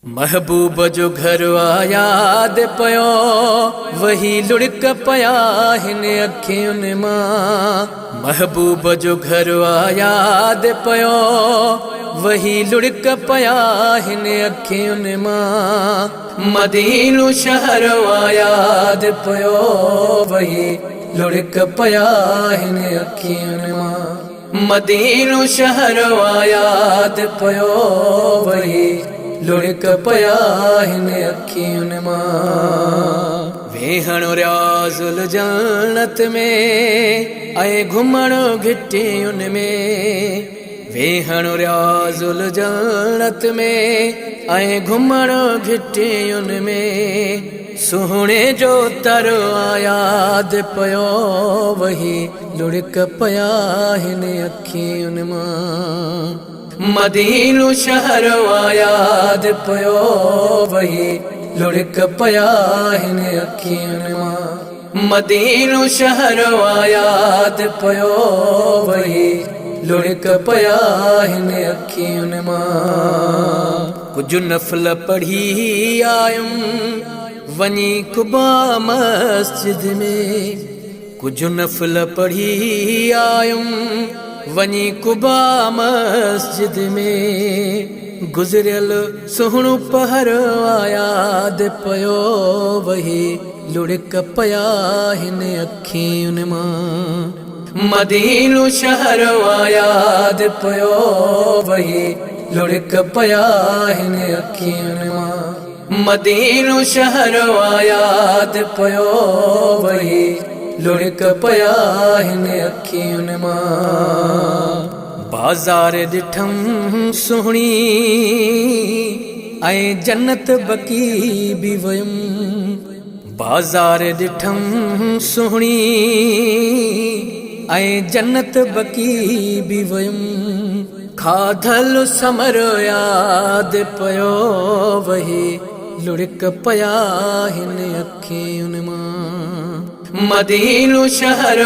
महबूब जो घर याद पयो वही लुढ़क पया हिन अखियुनि मां। महबूब जो घर याद पयो वही लुढ़क पया हिन अखियुनि मां। मदीनो शहर याद पयो वही लुढ़क पया हिन अखियुनि मां। मदीनो शहर याद पयो वही लुढ़क पया हिन अखियुनि मां। वेहण रियाज़ुल जन्नत में ऐं घुमण घिटियुनि में। वेहण रियाज़ुल जन्नत में ऐं घुमण घिटियुनि में। सुहिणे जो तर याद पयो वही लुढ़क पया हिन अखियुनि मां। मदीनो शहर याद पयो वही लुढ़क पया हिन अखियुनि मां। मदीनो शहर याद पयो वही लुढ़क पया हिन अखियुनि मां। कुछ नफ़ल पढ़ी आयुमि वञी कुबा मस्जिद में। कुछ नफ़ल पढ़ी आयुमि वञी कुबा मस्जिद में। गुज़रियल सुहिणो पहर याद पयो वही लुढ़क पया हिन अखियुनि मां। मदीनो शहर याद पयो वही लुढ़क पया हिन अखियुनि मां। मदीनो शहर याद पयो वही लुढ़क पया हिन अखियुनि मां। बाज़ार ॾिठम सुहिणी ऐं जन्नत बकी बि वयुमि। बाज़ार ॾिठम सुहिणी ऐं जन्नत बकी बि वयुमि। खाधल समर याद पयो वही लुढ़क पया हिन अखियुनि मां। मदीनो शहर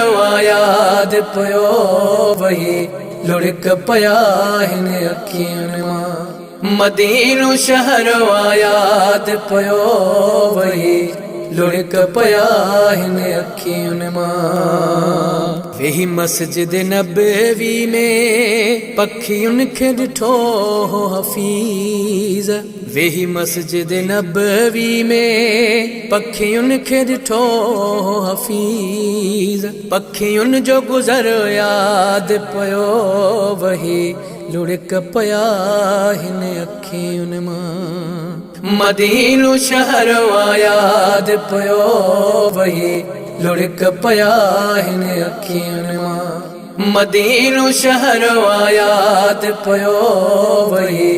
याद पयो वही लुढ़क पया हिन अखियुनि मां। मदीनो शहर याद पयो वही लुढ़क पया हिन अखियुनि मां। वेही मस्जिद नबवी में पखियुनि खे ॾिठो हो हफ़ीज़। वेही मस्जिद नबवी में पखियुनि खे ॾिठो हो हफ़ीज़। पखियुनि जो गुज़र याद पयो वही लुढ़क पया हिन अखियुनि मां। मदीनो शहर याद पयो वही लुढ़क पया हिन अखियुनि मां। मदीनो शहर याद पयो वही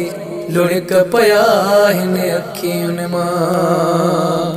लुढ़क पया हिन अखियुनि मां।